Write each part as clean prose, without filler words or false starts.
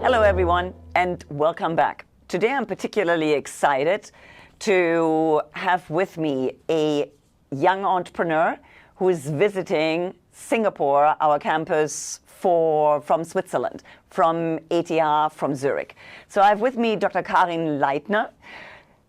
Hello everyone and welcome back. Today I'm particularly excited to have with me a young entrepreneur who is visiting Singapore, our campus from Switzerland, from ETH, from Zurich. So I have with me Dr. Karin Leitner.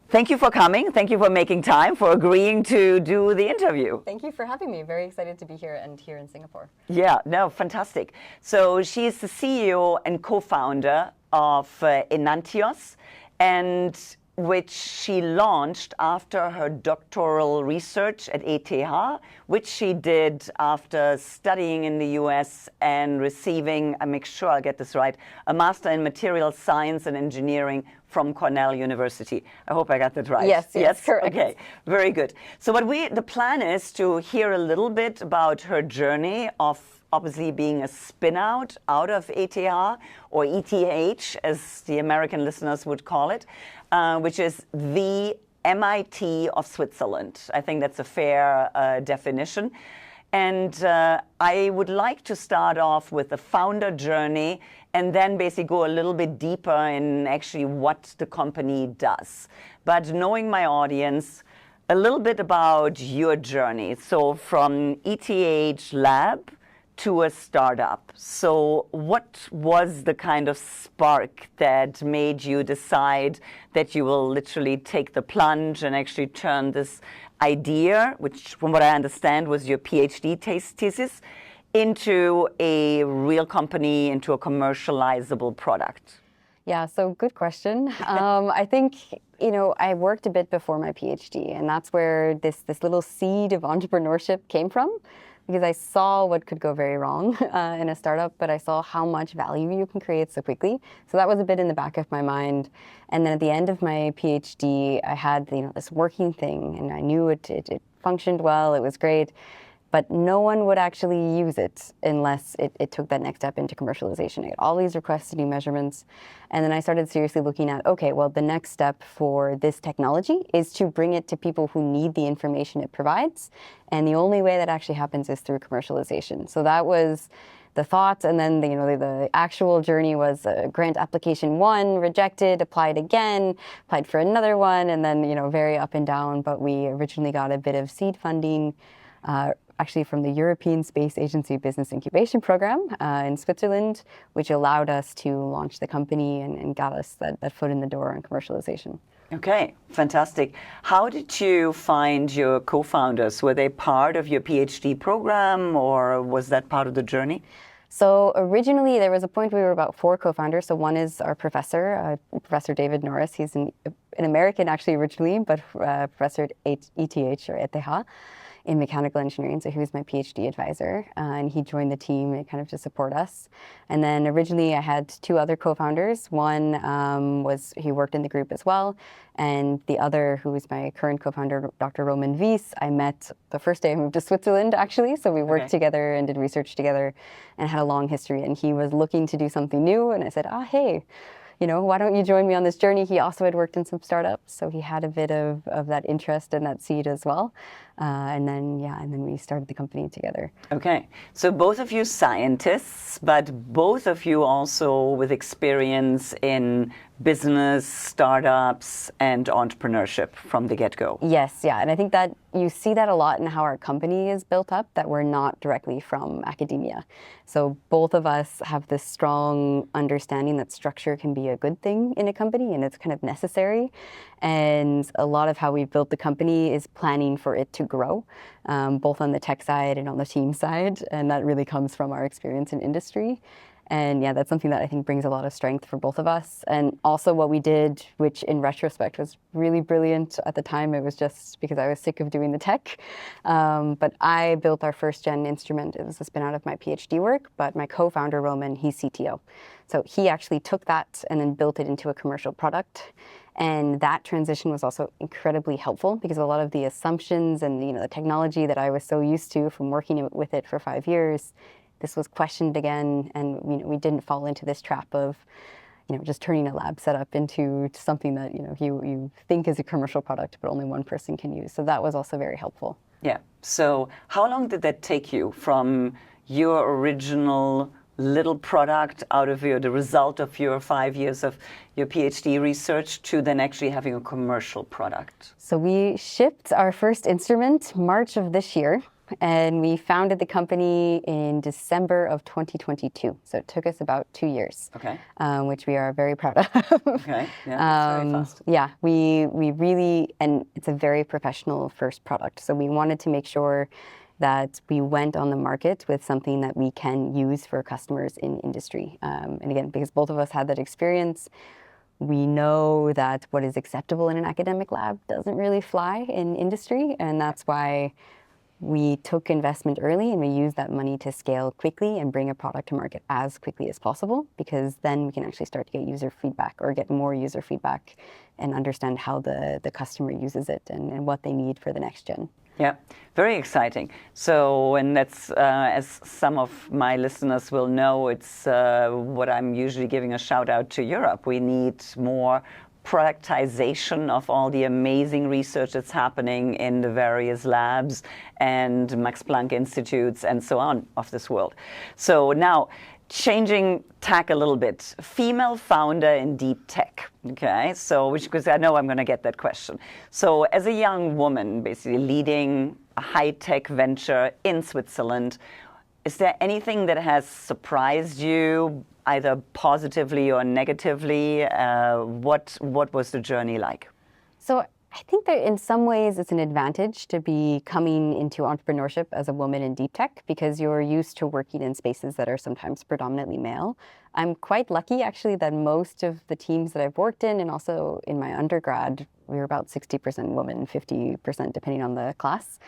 Thank you for coming. Thank you for making time, for agreeing to do the interview. Thank you for having me. Very excited to be here and here in Singapore. Yeah, no, fantastic. So she is the CEO and co-founder of ENANTIOS, and which she launched after her doctoral research at ETH, which she did after studying in the US and receiving, I make sure I get this right, a Master in Material Science and Engineering from Cornell University. I hope I got that right. Yes, correct. Okay, very good. So the plan is to hear a little bit about her journey of obviously being a spin-out out of ETH, or ETH, as the American listeners would call it, which is the MIT of Switzerland. I think that's a fair definition. And I would like to start off with the founder journey and then basically go a little bit deeper in actually what the company does. But knowing my audience, a little bit about your journey. So from ETH lab to a startup. So what was the kind of spark that made you decide that you will literally take the plunge and actually turn this idea, which from what I understand was your PhD thesis, into a real company, into a commercializable product? Yeah, so good question. I think, I worked a bit before my PhD, and that's where this little seed of entrepreneurship came from, because I saw what could go very wrong in a startup, but I saw how much value you can create so quickly. So that was a bit in the back of my mind. And then at the end of my PhD, I had this working thing, and I knew it functioned well, it was great. But no one would actually use it unless it took that next step into commercialization. I had all these requests to do measurements. And then I started seriously looking at, okay, well, the next step for this technology is to bring it to people who need the information it provides. And the only way that actually happens is through commercialization. So that was the thought. And then the actual journey was grant application 1, rejected, applied again, applied for another one, and then, very up and down. But we originally got a bit of seed funding, actually from the European Space Agency Business Incubation Program in Switzerland, which allowed us to launch the company and got us that foot in the door on commercialization. Okay, fantastic. How did you find your co-founders? Were they part of your PhD program, or was that part of the journey? So originally, there was a point we were about 4 co-founders. So one is our professor, Professor David Norris. He's an American actually originally, but professor at ETH or ETH in mechanical engineering. So he was my PhD advisor, and he joined the team kind of to support us. And then originally I had 2 other co-founders. One he worked in the group as well. And the other, who is my current co-founder, Dr. Roman Wies, I met the first day I moved to Switzerland, actually. So we worked together and did research together and had a long history. And he was looking to do something new. And I said, hey, why don't you join me on this journey? He also had worked in some startups, so he had a bit of that interest and that seed as well. And then we started the company together. Okay. So both of you scientists, but both of you also with experience in business, startups, and entrepreneurship from the get-go. Yes, yeah. And I think that you see that a lot in how our company is built up, that we're not directly from academia. So both of us have this strong understanding that structure can be a good thing in a company, and it's kind of necessary. And a lot of how we've built the company is planning for it to grow, both on the tech side and on the team side. And that really comes from our experience in industry. And yeah, that's something that I think brings a lot of strength for both of us. And also what we did, which in retrospect was really brilliant at the time, it was just because I was sick of doing the tech. But I built our first gen instrument. It was a spin out of my PhD work, but my co-founder, Roman, he's CTO. So he actually took that and then built it into a commercial product. And that transition was also incredibly helpful because a lot of the assumptions and the technology that I was so used to from working with it for 5 years, this was questioned again, and we didn't fall into this trap of just turning a lab setup into something that you think is a commercial product, but only one person can use. So that was also very helpful. Yeah. So how long did that take you from your original little product out of the result of your 5 years of your PhD research to then actually having a commercial product? So we shipped our first instrument March of this year, and we founded the company in December of 2022. So it took us about 2 years, Okay. Which we are very proud of. Okay, yeah, that's very fast. Yeah, we really, and it's a very professional first product. So we wanted to make sure that we went on the market with something that we can use for customers in industry. And again, because both of us had that experience, we know that what is acceptable in an academic lab doesn't really fly in industry, and that's why we took investment early and we used that money to scale quickly and bring a product to market as quickly as possible, because then we can actually start to get user feedback or get more user feedback and understand how the customer uses it and what they need for the next gen. Yeah, very exciting. So, and that's, as some of my listeners will know, it's what I'm usually giving a shout out to Europe. We need more productization of all the amazing research that's happening in the various labs and Max Planck institutes and so on of this world. So now, changing tack a little bit, female founder in DEEPTECH, okay? So, because I know I'm going to get that question. So, as a young woman, basically leading a high-tech venture in Switzerland, is there anything that has surprised you, either positively or negatively? What was the journey like? So I think that in some ways it's an advantage to be coming into entrepreneurship as a woman in DEEPTECH, because you're used to working in spaces that are sometimes predominantly male. I'm quite lucky actually that most of the teams that I've worked in, and also in my undergrad, we were about 60% women, 50% depending on the class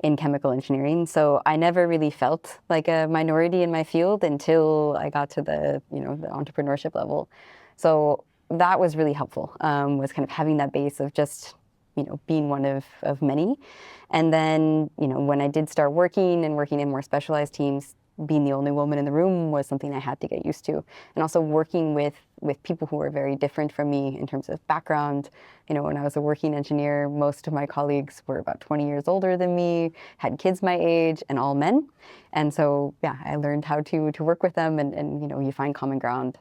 in chemical engineering. So I never really felt like a minority in my field until I got to the entrepreneurship level. So that was really helpful, was kind of having that base of just being one of many. And then, when I did start working in more specialized teams, being the only woman in the room was something I had to get used to. And also working with people who were very different from me in terms of background. When I was a working engineer, most of my colleagues were about 20 years older than me, had kids my age, and all men. And so, yeah, I learned how to work with them and you find common ground.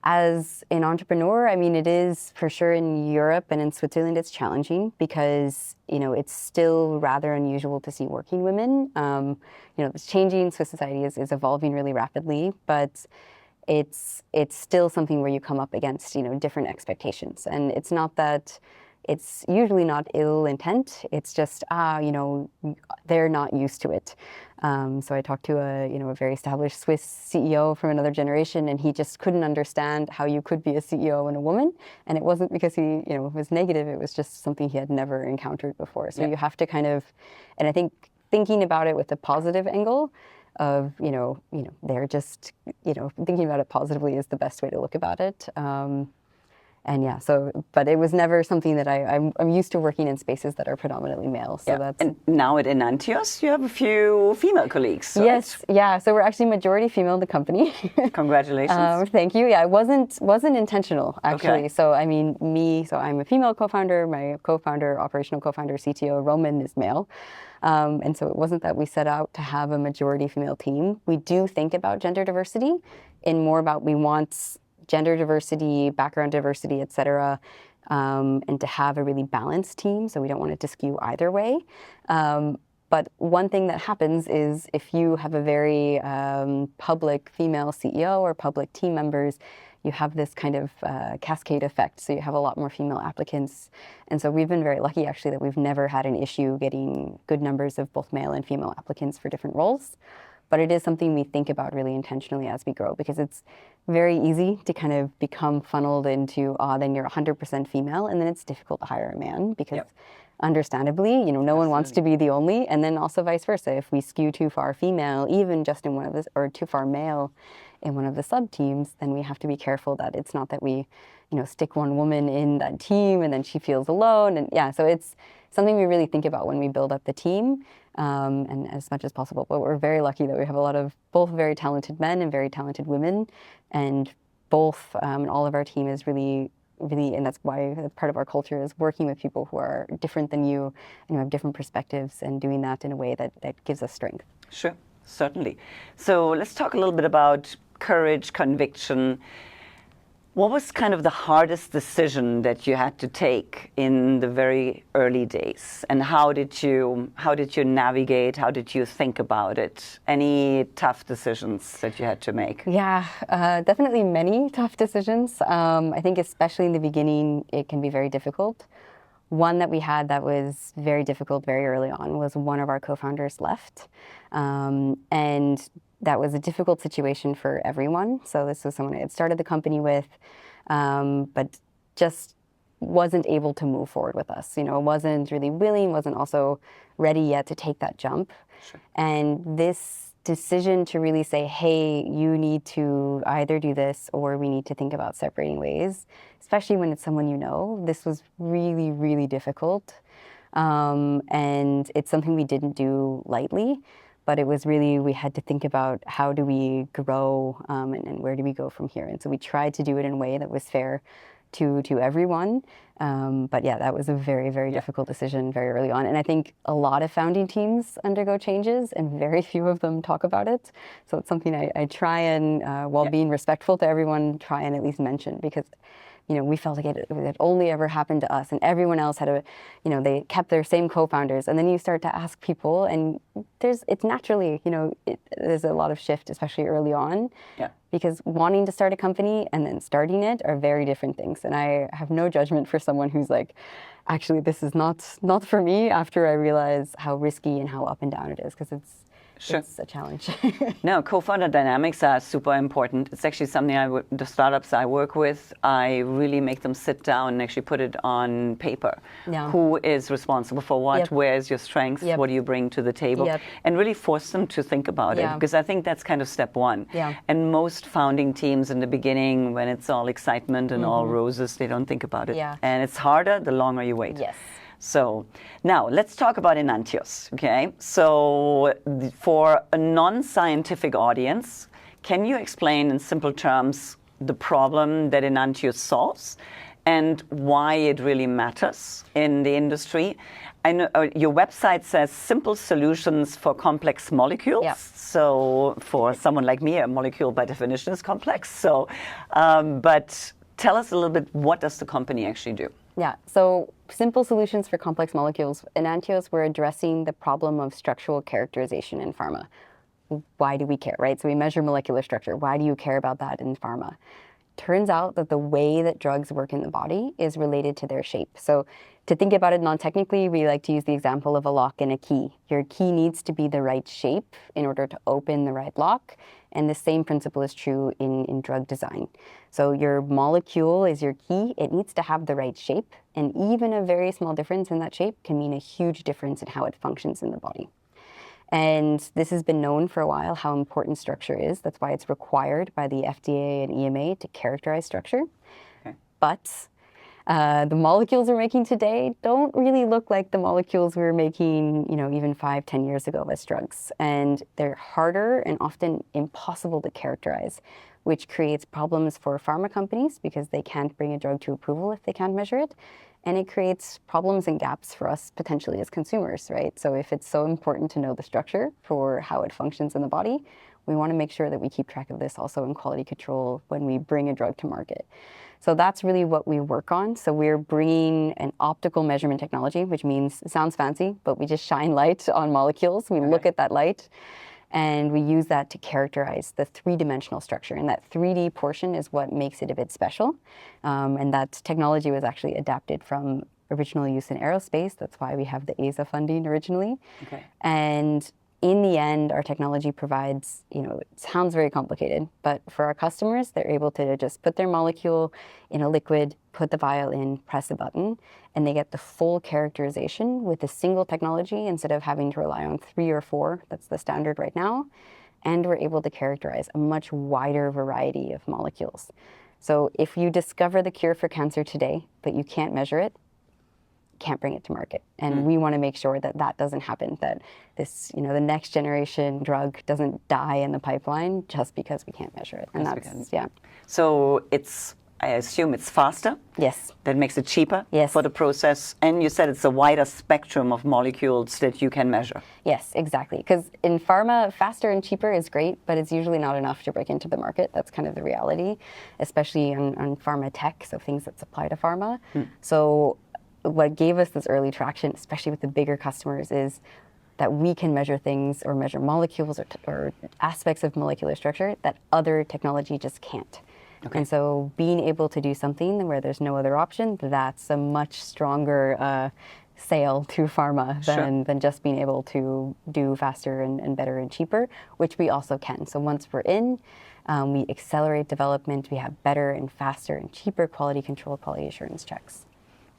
As an entrepreneur, I mean, it is for sure in Europe and in Switzerland, it's challenging because, it's still rather unusual to see working women. It's changing. Swiss society is evolving really rapidly, but it's still something where you come up against, different expectations. And it's not that, it's usually not ill intent. It's just, they're not used to it. So I talked to a very established Swiss CEO from another generation, and he just couldn't understand how you could be a CEO and a woman. And it wasn't because he, was negative. It was just something he had never encountered before. So you have to kind of, and I think thinking about it with a positive angle of, they're just, thinking about it positively is the best way to look about it. And yeah, but it was never something that I'm used to working in spaces that are predominantly male. So that's. And now at ENANTIOS, you have a few female colleagues. Right? Yes, yeah. So we're actually majority female in the company. Congratulations. Thank you. Yeah, it wasn't intentional actually. Okay. So I mean, so I'm a female co-founder. My co-founder, operational co-founder, CTO, Roman, is male. And so it wasn't that we set out to have a majority female team. We do think about gender diversity in more about we want gender diversity, background diversity, et cetera, and to have a really balanced team. So we don't want it to skew either way. But one thing that happens is if you have a very public female CEO or public team members, you have this kind of cascade effect. So you have a lot more female applicants. And so we've been very lucky, actually, that we've never had an issue getting good numbers of both male and female applicants for different roles. But it is something we think about really intentionally as we grow, because it's very easy to kind of become funneled into, then you're 100% female, and then it's difficult to hire a man because understandably, no one wants to be the only, and then also vice versa. If we skew too far female, even just in one of the, or too far male in one of the sub-teams, then we have to be careful that it's not that we, stick one woman in that team and then she feels alone. And yeah, so it's something we really think about when we build up the team. And as much as possible. But we're very lucky that we have a lot of both very talented men and very talented women, and both, and all of our team is really, and that's why part of our culture is working with people who are different than you and who have different perspectives, and doing that in a way that gives us strength. Sure, certainly. So let's talk a little bit about courage, conviction. What was kind of the hardest decision that you had to take in the very early days? And how did you navigate? How did you think about it? Any tough decisions that you had to make? Yeah, definitely many tough decisions. I think especially in the beginning, it can be very difficult. One that we had that was very difficult very early on was one of our co-founders left. And that was a difficult situation for everyone. So this was someone I had started the company with, but just wasn't able to move forward with us. Wasn't really willing, wasn't also ready yet to take that jump. Sure. And this decision to really say, hey, you need to either do this or we need to think about separating ways, especially when it's someone you know, this was really, really difficult. And it's something we didn't do lightly. But it was really, we had to think about how do we grow and where do we go from here. And so we tried to do it in a way that was fair to everyone. But yeah, that was a very, very difficult decision very early on. And I think a lot of founding teams undergo changes and very few of them talk about it. So it's something I try and, while being respectful to everyone, try and at least mention, because we felt like it had only ever happened to us and everyone else had they kept their same co-founders. And then you start to ask people and it's naturally, there's a lot of shift, especially early on. Yeah. Because wanting to start a company and then starting it are very different things. And I have no judgment for someone who's like, actually, this is not for me, after I realize how risky and how up and down it is, because it's a challenge. No, co-founder dynamics are super important. It's actually something the startups I work with, I really make them sit down and actually put it on paper. Yeah. Who is responsible for what? Yep. Where is your strengths? Yep. What do you bring to the table? Yep. And really force them to think about it, because I think that's kind of step one. Yeah. And most founding teams in the beginning, when it's all excitement and all roses, they don't think about it. Yeah. And it's harder the longer you wait. Yes. So now let's talk about ENANTIOS, okay? So for a non-scientific audience, can you explain in simple terms the problem that ENANTIOS solves and why it really matters in the industry? I know your website says simple solutions for complex molecules. Yeah. So for someone like me, a molecule by definition is complex. So, but tell us a little bit, what does the company actually do? Yeah, so simple solutions for complex molecules. ENANTIOS, we're addressing the problem of structural characterization in pharma. Why do we care, right? So we measure molecular structure. Why do you care about that in pharma? Turns out that the way that drugs work in the body is related to their shape. So to think about it non-technically, we like to use the example of a lock and a key. Your key needs to be the right shape in order to open the right lock. And the same principle is true in drug design. So your molecule is your key. It needs to have the right shape. And even a very small difference in that shape can mean a huge difference in how it functions in the body. And this has been known for a while, how important structure is. That's why it's required by the FDA and EMA to characterize structure. Okay. But the molecules we're making today don't really look like the molecules we were making, even 5-10 years ago as drugs. And they're harder and often impossible to characterize, which creates problems for pharma companies because they can't bring a drug to approval if they can't measure it. And it creates problems and gaps for us potentially as consumers, right? So if it's so important to know the structure for how it functions in the body, we want to make sure that we keep track of this also in quality control when we bring a drug to market. So that's really what we work on. So we're bringing an optical measurement technology, which means, it sounds fancy, but we just shine light on molecules. We look at that light and we use that to characterize the three-dimensional structure. And that 3D portion is what makes it a bit special. And that technology was actually adapted from original use in aerospace. That's why we have the ESA funding originally. Okay. And in the end, our technology provides, it sounds very complicated, but for our customers, they're able to just put their molecule in a liquid, put the vial in, press a button, and they get the full characterization with a single technology instead of having to rely on 3 or 4. That's the standard right now. And we're able to characterize a much wider variety of molecules. So if you discover the cure for cancer today, but you can't measure it, can't bring it to market. And we want to make sure that that doesn't happen, that this, the next generation drug doesn't die in the pipeline just because we can't measure it. And that's, yeah. So it's I assume it's faster. Yes. That makes it cheaper Yes. for the process. And you said it's a wider spectrum of molecules that you can measure. Yes, exactly. Because in pharma, faster and cheaper is great, but it's usually not enough to break into the market. That's kind of the reality, especially on pharma tech, so things that supply to pharma. So what gave us this early traction, especially with the bigger customers, is that we can measure things or measure molecules or aspects of molecular structure that other technology just can't. Okay. And so being able to do something where there's no other option, that's a much stronger sale to pharma than just being able to do faster and better and cheaper, which we also can. So once we're in, we accelerate development, we have better and faster and cheaper quality control, quality assurance checks.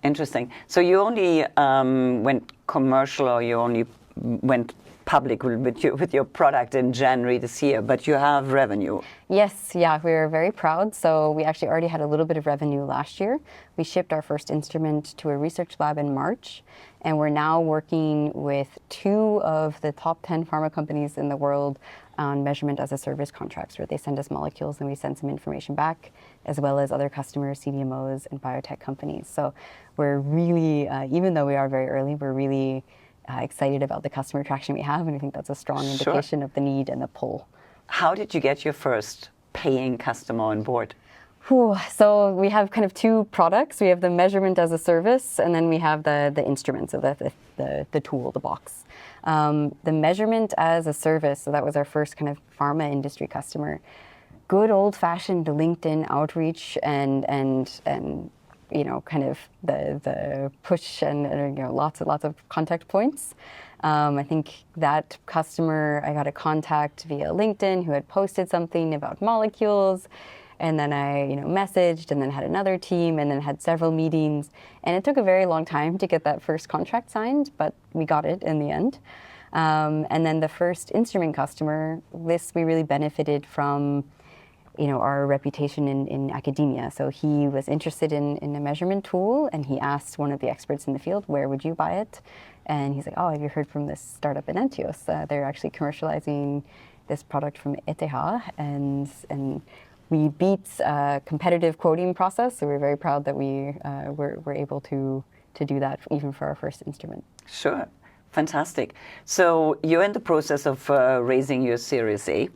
Interesting. So you only went commercial, or you only went public with your product in January this year, but you have revenue. Yes, yeah, we're very proud. So we actually already had a little bit of revenue last year. We shipped our first instrument to a research lab in March, and we're now working with 2 of the top 10 pharma companies in the world on measurement as a service contracts, where they send us molecules and we send some information back, as well as other customers, CDMOs and biotech companies. So we're really, even though we are very early, we're really excited about the customer traction we have, and I think that's a strong indication of the need and the pull. How did you get your first paying customer on board? So we have kind of 2 products. We have the measurement as a service, and then we have the instruments, so the tool, the box. The measurement as a service, so that was our first kind of pharma industry customer. Good old-fashioned LinkedIn outreach and you know, kind of the push and you know, lots of contact points. I think that customer, I got a contact via LinkedIn who had posted something about molecules, and then I messaged, and then had another team, and then had several meetings, and it took a very long time to get that first contract signed, but we got it in the end. And then the first instrument customer, we really benefited from our reputation in academia. So he was interested in a measurement tool, and he asked one of the experts in the field, where would you buy it? And he's like, oh, have you heard from this startup ENANTIOS? They're actually commercializing this product from ETH, and we beat a competitive quoting process, so we're very proud that we were able to do that even for our first instrument. Sure, fantastic. So you're in the process of raising your Series A.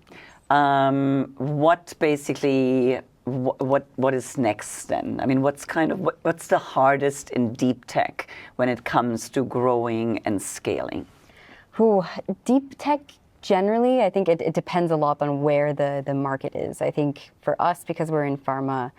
What is next then? I mean, what's the hardest in deep tech when it comes to growing and scaling? Deep tech, generally, I think it depends a lot on where the market is. I think for us, because we're in pharma,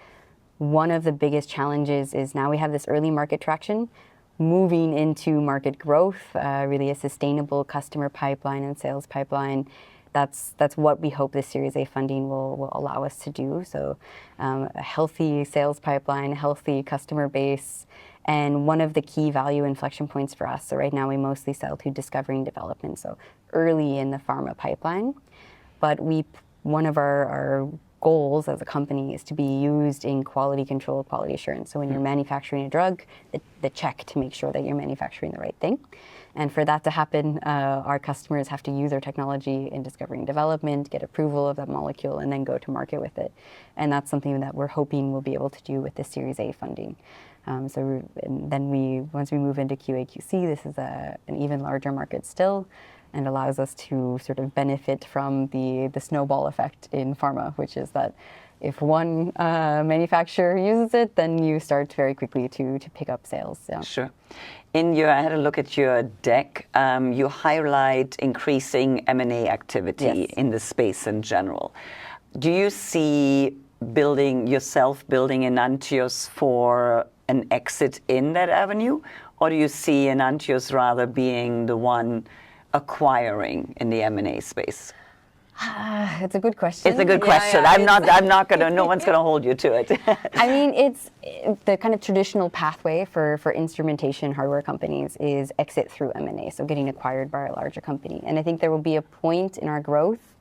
one of the biggest challenges is now we have this early market traction, moving into market growth, really a sustainable customer pipeline and sales pipeline. That's what we hope this Series A funding will allow us to do. So a healthy sales pipeline, healthy customer base, and one of the key value inflection points for us. So right now we mostly sell to discovery and development, so early in the pharma pipeline. But one of our goals as a company is to be used in quality control, quality assurance. So when you're manufacturing a drug, the check to make sure that you're manufacturing the right thing. And for that to happen, our customers have to use our technology in discovery and development, get approval of that molecule, and then go to market with it. And that's something that we're hoping we'll be able to do with the Series A funding. Once we move into QA/QC, this is an even larger market still, and allows us to sort of benefit from the snowball effect in pharma, which is that if one manufacturer uses it, then you start very quickly to pick up sales. Yeah. Sure. I had a look at your deck. You highlight increasing M&A activity in the space in general. Do you see building ENANTIOS for an exit in that avenue, or do you see ENANTIOS rather being the one acquiring in the M&A space? It's a good question. It's a good question. Yeah, no one's gonna hold you to it. I mean, it's the kind of traditional pathway for instrumentation hardware companies is exit through M&A, so getting acquired by a larger company. And I think there will be a point in our growth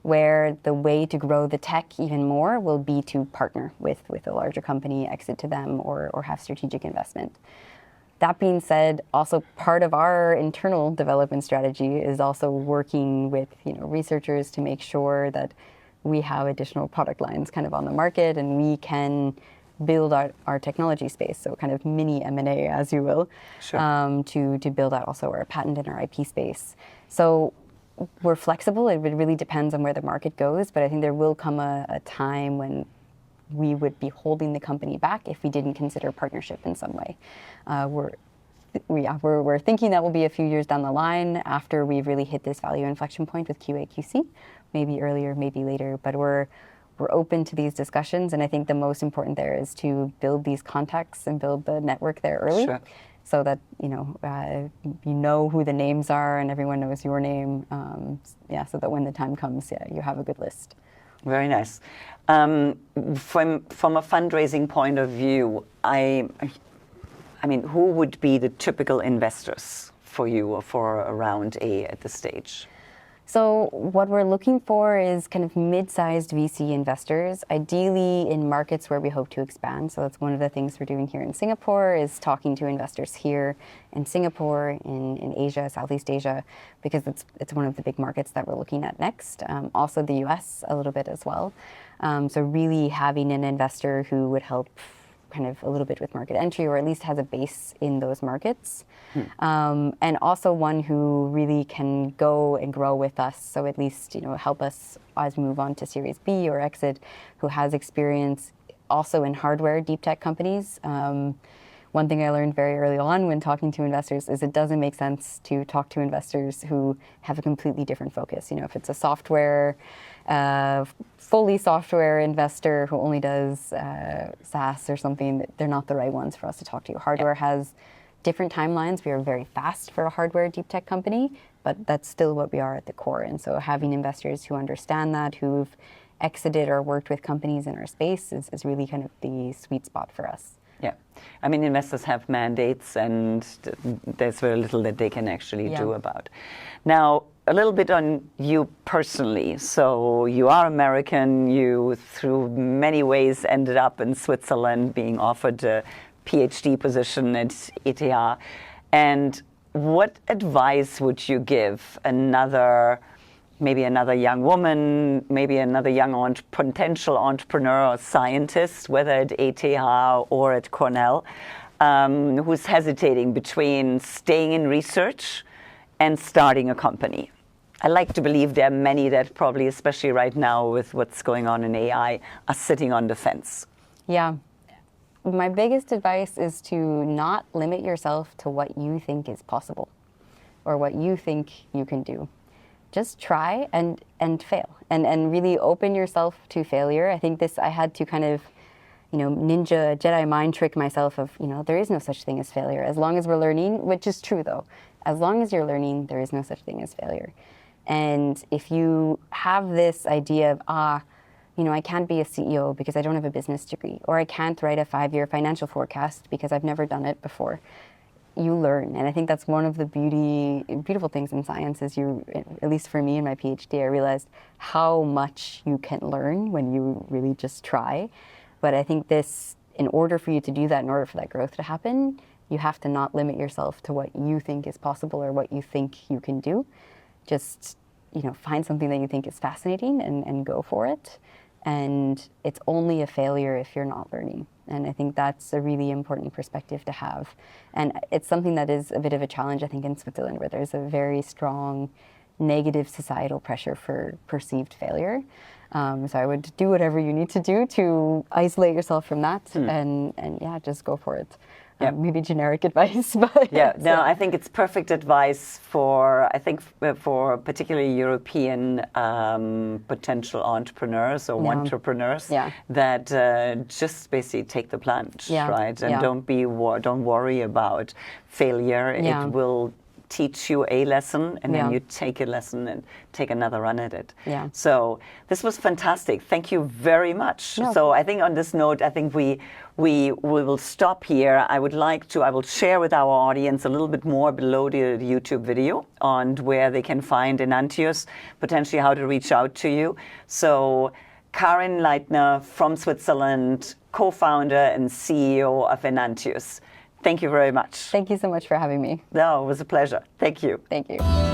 where the way to grow the tech even more will be to partner with a larger company, exit to them, or have strategic investment. That being said, also part of our internal development strategy is also working with researchers to make sure that we have additional product lines kind of on the market, and we can build our technology space, so kind of mini M&A, as you will, Sure. to build out also our patent and our IP space. So we're flexible. It really depends on where the market goes, but I think there will come a time when we would be holding the company back if we didn't consider partnership in some way. We're thinking that will be a few years down the line after we've really hit this value inflection point with QA/QC, maybe earlier, maybe later, but we're open to these discussions, and I think the most important there is to build these contacts and build the network there early. Sure. So that you know who the names are and everyone knows your name. So that when the time comes, you have a good list. Very nice. From a fundraising point of view, I mean, who would be the typical investors for you or for a round A at this stage? So what we're looking for is kind of mid-sized VC investors, ideally in markets where we hope to expand. So that's one of the things we're doing here in Singapore, is talking to investors here in Singapore, in Asia, Southeast Asia, because it's one of the big markets that we're looking at next. Also the US a little bit as well. So really having an investor who would help kind of a little bit with market entry, or at least has a base in those markets. And also one who really can go and grow with us. So at least, help us as we move on to Series B or exit, who has experience also in hardware deep tech companies. One thing I learned very early on when talking to investors is it doesn't make sense to talk to investors who have a completely different focus. If it's a software, fully software investor who only does SaaS or something, they're not the right ones for us to talk to. Hardware has different timelines. We are very fast for a hardware deep tech company, but that's still what we are at the core. And so having investors who understand that, who've exited or worked with companies in our space is really kind of the sweet spot for us. Yeah. I mean, investors have mandates and there's very little that they can actually do about. Now, a little bit on you personally. So you are American, you through many ways ended up in Switzerland being offered a PhD position at ETH. And what advice would you give maybe another young woman, maybe another young potential entrepreneur or scientist, whether at ETH or at Cornell, who's hesitating between staying in research and starting a company? I like to believe there are many that probably, especially right now with what's going on in AI, are sitting on the fence. Yeah. My biggest advice is to not limit yourself to what you think is possible or what you think you can do. Just try and fail and really open yourself to failure. I think I had to kind of, ninja Jedi mind trick myself of, there is no such thing as failure as long as we're learning, which is true though. As long as you're learning, there is no such thing as failure. And if you have this idea of, I can't be a CEO because I don't have a business degree, or I can't write a 5-year financial forecast because I've never done it before, you learn. And I think that's one of the beautiful things in science is at least for me in my PhD, I realized how much you can learn when you really just try. But I think in order for you to do that, in order for that growth to happen, you have to not limit yourself to what you think is possible or what you think you can do. Just, find something that you think is fascinating and go for it. And it's only a failure if you're not learning. And I think that's a really important perspective to have. And it's something that is a bit of a challenge, I think, in Switzerland, where there's a very strong negative societal pressure for perceived failure. So I would do whatever you need to do to isolate yourself from that and just go for it. Maybe generic advice, but I think it's perfect advice for particularly European potential entrepreneurs or entrepreneurs that just basically take the plunge, right? And don't worry about failure. It will teach you a lesson, and then you take a lesson and take another run at it. So this was fantastic. Thank you very much. So I think on this note, I think we will stop here. I will share with our audience a little bit more below the YouTube video on where they can find ENANTIOS, potentially how to reach out to you. So Karin Leitner from Switzerland, co-founder and CEO of ENANTIOS. Thank you very much. Thank you so much for having me. No, it was a pleasure. Thank you. Thank you.